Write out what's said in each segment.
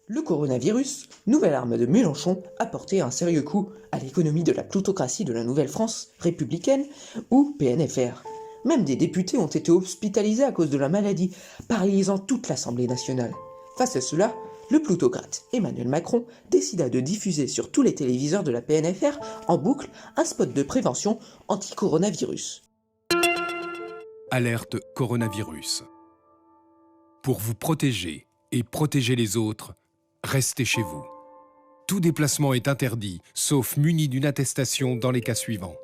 Le coronavirus, nouvelle arme de Mélenchon, a porté un sérieux coup à l'économie de la plutocratie de la Nouvelle-France républicaine, ou PNFR. Même des députés ont été hospitalisés à cause de la maladie, paralysant toute l'Assemblée nationale. Face à cela, le plutocrate Emmanuel Macron décida de diffuser sur tous les téléviseurs de la PNFR en boucle un spot de prévention anti-coronavirus. Alerte coronavirus. Pour vous protéger et protéger les autres, restez chez vous. Tout déplacement est interdit, sauf muni d'une attestation dans les cas suivants.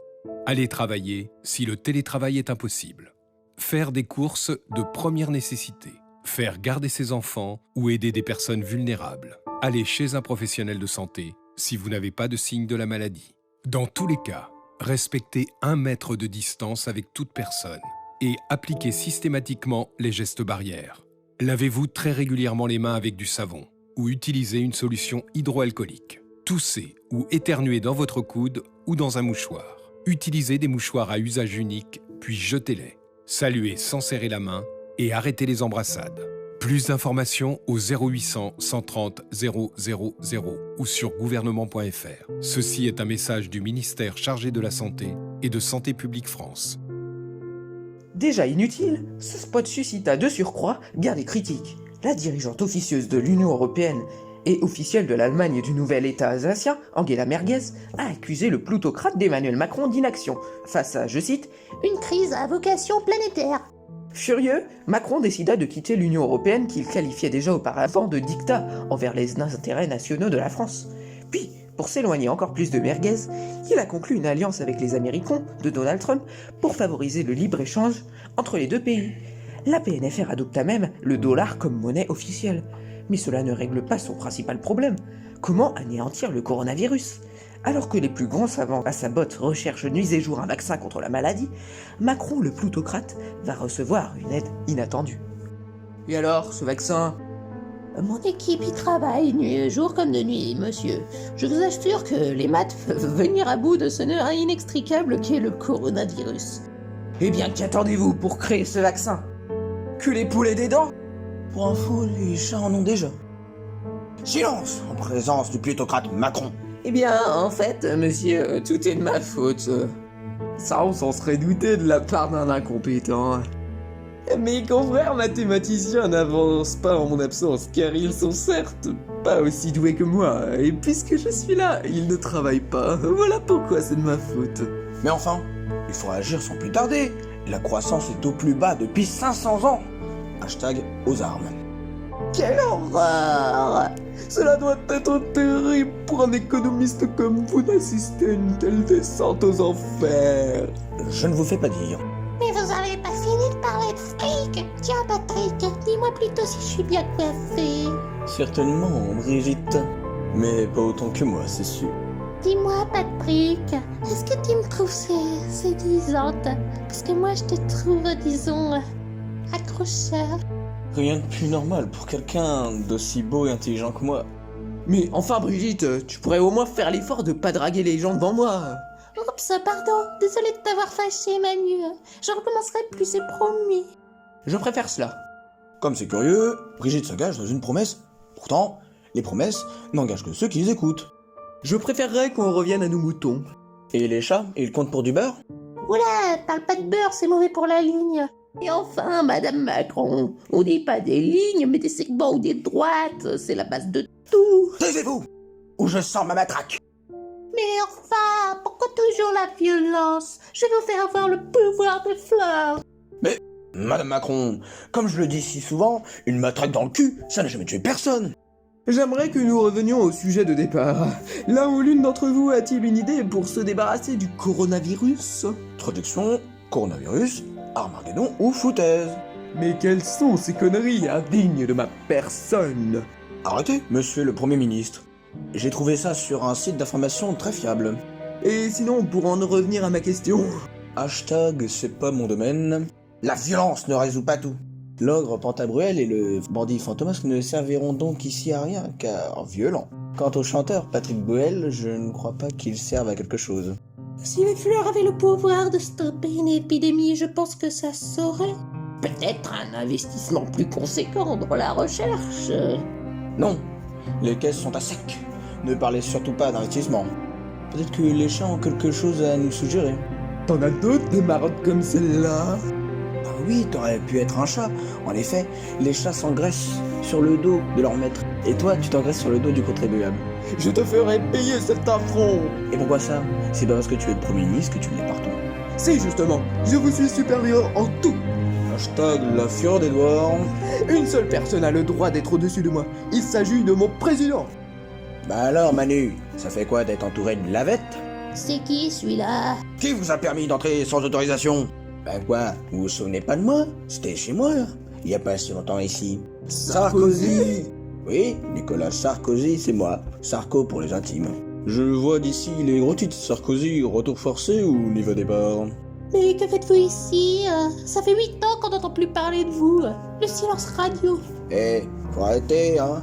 Aller travailler si le télétravail est impossible. Faire des courses de première nécessité. Faire garder ses enfants ou aider des personnes vulnérables. Aller chez un professionnel de santé si vous n'avez pas de signe de la maladie. Dans tous les cas, respectez 1 mètre de distance avec toute personne et appliquez systématiquement les gestes barrières. Lavez-vous très régulièrement les mains avec du savon ou utilisez une solution hydroalcoolique. Toussez ou éternuez dans votre coude ou dans un mouchoir. Utilisez des mouchoirs à usage unique, puis jetez-les. Saluez sans serrer la main et arrêtez les embrassades. Plus d'informations au 0800 130 000 ou sur gouvernement.fr. Ceci est un message du ministère chargé de la Santé et de Santé publique France. Déjà inutile, ce spot suscita de surcroît bien des critiques. La dirigeante officieuse de l'Union européenne et officielle de l'Allemagne du nouvel État alsacien, Angela Merkel, a accusé le plutocrate d'Emmanuel Macron d'inaction face à, je cite, « une crise à vocation planétaire ». Furieux, Macron décida de quitter l'Union européenne qu'il qualifiait déjà auparavant de dictat envers les intérêts nationaux de la France. Puis, pour s'éloigner encore plus de Merkel, il a conclu une alliance avec les Américains de Donald Trump pour favoriser le libre-échange entre les deux pays. La PNFR adopta même le dollar comme monnaie officielle. Mais cela ne règle pas son principal problème. Comment anéantir le coronavirus ? Alors que les plus grands savants à sa botte recherchent nuit et jour un vaccin contre la maladie, Macron, le plutocrate, va recevoir une aide inattendue. Et alors, ce vaccin ? Mon équipe y travaille nuit et jour comme de nuit, monsieur. Je vous assure que les maths peuvent venir à bout de ce nœud inextricable qu'est le coronavirus. Eh bien, qu'attendez-vous pour créer ce vaccin ? Que les poulets des dents ? Pour info, les chats en ont déjà. Silence en présence du plutocrate Macron. Eh bien, en fait, monsieur, tout est de ma faute. Ça, on s'en serait douté de la part d'un incompétent. Mes confrères mathématiciens n'avancent pas en mon absence, car ils sont certes pas aussi doués que moi, et puisque je suis là, ils ne travaillent pas. Voilà pourquoi c'est de ma faute. Mais enfin, il faut agir sans plus tarder. La croissance est au plus bas depuis 500 ans. Hashtag aux armes. Quelle horreur! Cela doit être terrible pour un économiste comme vous d'assister à une telle descente aux enfers. Je ne vous fais pas dire. Mais vous avez pas fini de parler de fric. Tiens, Patrick, dis-moi plutôt si je suis bien coiffée. Certainement, Brigitte. Mais pas autant que moi, c'est sûr. Dis-moi, Patrick, est-ce que tu me trouves séduisante? Parce que moi, je te trouve, disons, accrocheur. Rien de plus normal pour quelqu'un d'aussi beau et intelligent que moi. Mais enfin, Brigitte, tu pourrais au moins faire l'effort de pas draguer les gens devant moi. Oups, pardon, désolé de t'avoir fâché, Manu. Je recommencerai plus, c'est promis. Je préfère cela. Comme c'est curieux, Brigitte s'engage dans une promesse. Pourtant, les promesses n'engagent que ceux qui les écoutent. Je préférerais qu'on revienne à nos moutons. Et les chats, ils comptent pour du beurre? Oula, parle pas de beurre, c'est mauvais pour la ligne. Et enfin, Madame Macron, on dit pas des lignes, mais des segments ou des droites, c'est la base de tout. Taisez-vous, ou je sens ma matraque. Mais enfin, pourquoi toujours la violence? Je vais vous faire avoir le pouvoir des fleurs. Mais, Madame Macron, comme je le dis si souvent, une matraque dans le cul, ça n'a jamais tué personne. J'aimerais que nous revenions au sujet de départ. Là où l'une d'entre vous a-t-il une idée pour se débarrasser du coronavirus ? Traduction, coronavirus, Armageddon ou foutaise. Mais quelles sont ces conneries indignes de ma personne ? Arrêtez, monsieur le Premier ministre. J'ai trouvé ça sur un site d'information très fiable. Et sinon, pour en revenir à ma question... Hashtag c'est pas mon domaine. La violence ne résout pas tout. L'ogre Pantagruel et le bandit Fantomas ne serviront donc ici à rien, car violents. Quant au chanteur Patrick Bruel, je ne crois pas qu'il serve à quelque chose. Si les fleurs avaient le pouvoir de stopper une épidémie, je pense que ça saurait. Peut-être un investissement plus conséquent dans la recherche. Non, Les caisses sont à sec. Ne parlez surtout pas d'investissement. Peut-être que les chats ont quelque chose à nous suggérer. T'en as d'autres des marottes comme celle-là? Ah oui, t'aurais pu être un chat. En effet, les chats s'engraissent sur le dos de leur maître. Et toi, tu t'engraisses sur le dos du contribuable. Je te ferai payer cet affront! Et pourquoi ça? C'est pas parce que tu es le Premier ministre que tu l'es partout. Si, justement, je vous suis supérieur en tout! Hashtag la fureur d'Edouard. Une seule personne a le droit d'être au-dessus de moi. Il s'agit de mon président! Bah alors, Manu, ça fait quoi d'être entouré de lavettes? C'est qui celui-là? Qui vous a permis d'entrer sans autorisation? Ben quoi, vous vous souvenez pas de moi? C'était chez moi, il y a pas si longtemps ici. Sarkozy. Oui, Nicolas Sarkozy, c'est moi. Sarko pour les intimes. Je vois d'ici les gros titres. Sarkozy, retour forcé ou niveau départ? Mais que faites-vous ici? Ça fait 8 ans qu'on n'entend plus parler de vous. Le silence radio. Eh, faut arrêter, hein.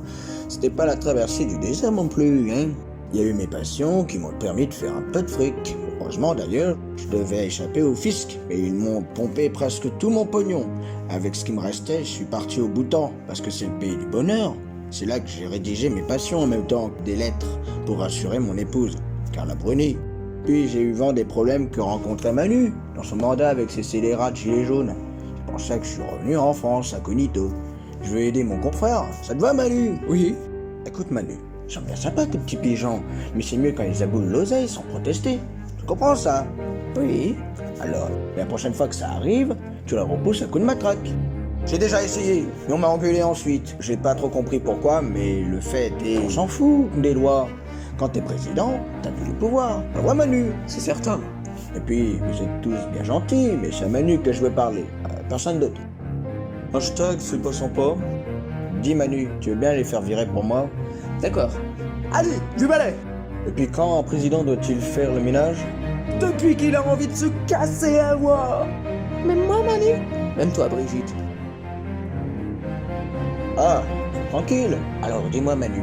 C'était pas la traversée du désert non plus, hein. Il y a eu mes passions qui m'ont permis de faire un peu de fric. Heureusement d'ailleurs, je devais échapper au fisc, mais ils m'ont pompé presque tout mon pognon. Avec ce qui me restait, je suis parti au Bhoutan, parce que c'est le pays du bonheur. C'est là que j'ai rédigé mes passions en même temps que des lettres, pour rassurer mon épouse, Carla Bruni. Puis j'ai eu vent des problèmes que rencontrait Manu, dans son mandat avec ses scélérats de gilets jaunes. C'est pour ça que je suis revenu en France, incognito. Je veux aider mon confrère, ça te va Manu? Oui. Écoute Manu, j'aime bien sympa tes petits pigeons, mais c'est mieux quand ils aboulent l'oseille sans protester. Tu comprends ça? Oui. Alors, la prochaine fois que ça arrive, tu la repousses à coups de matraque. J'ai déjà essayé, mais on m'a engueulé ensuite. J'ai pas trop compris pourquoi, mais le fait est... On s'en fout des lois. Quand t'es président, t'as tous les pouvoirs. La loi Manu. C'est certain. Et puis, vous êtes tous bien gentils, mais c'est à Manu que je veux parler. Personne d'autre. Hashtag c'est pas sympa. Dis Manu, tu veux bien les faire virer pour moi? D'accord. Allez, du balai! Et puis quand un président doit-il faire le ménage? Depuis qu'il a envie de se casser à moi! Même moi, Manu? Même toi, Brigitte. Ah, tranquille. Alors dis-moi Manu,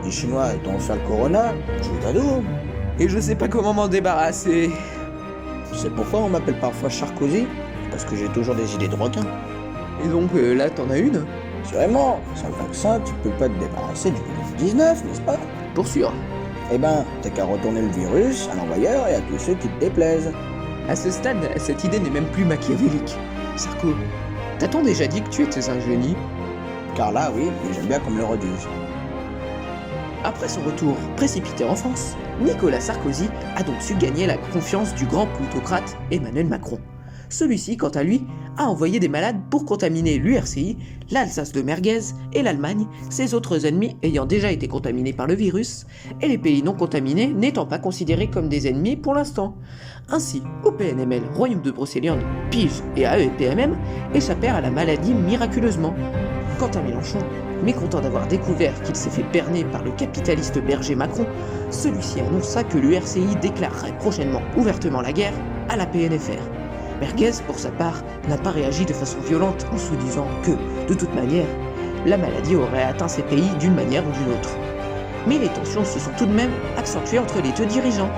les Chinois t'ont offert le Corona, je vous cadeau. Et je sais pas comment m'en débarrasser. Tu sais pourquoi on m'appelle parfois Sarkozy? Parce que j'ai toujours des idées de requin. Et donc là, t'en as une? Sûrement, sans le vaccin, tu peux pas te débarrasser du Covid-19, n'est-ce pas? Pour sûr. Eh ben, t'as qu'à retourner le virus à l'envoyeur et à tous ceux qui te déplaisent. À ce stade, cette idée n'est même plus machiavélique. Sarko, t'as-t-on déjà dit que tu étais un génie? Car là, oui, mais j'aime bien qu'on me le redise. Après son retour précipité en France, Nicolas Sarkozy a donc su gagner la confiance du grand plutocrate Emmanuel Macron. Celui-ci, quant à lui, a envoyé des malades pour contaminer l'URCI, l'Alsace de Merguez et l'Allemagne, ses autres ennemis ayant déjà été contaminés par le virus, et les pays non contaminés n'étant pas considérés comme des ennemis pour l'instant. Ainsi, OPNML, Royaume de Brocéliande, PIGE et AEPMM échappèrent à la maladie miraculeusement. Quant à Mélenchon, mécontent d'avoir découvert qu'il s'est fait berner par le capitaliste berger Macron, celui-ci annonça que l'URCI déclarerait prochainement ouvertement la guerre à la PNFR. Merguez, pour sa part, n'a pas réagi de façon violente en se disant que, de toute manière, la maladie aurait atteint ces pays d'une manière ou d'une autre. Mais les tensions se sont tout de même accentuées entre les deux dirigeants.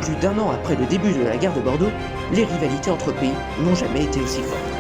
Plus d'1 an après le début de la guerre de Bordeaux, les rivalités entre pays n'ont jamais été aussi fortes.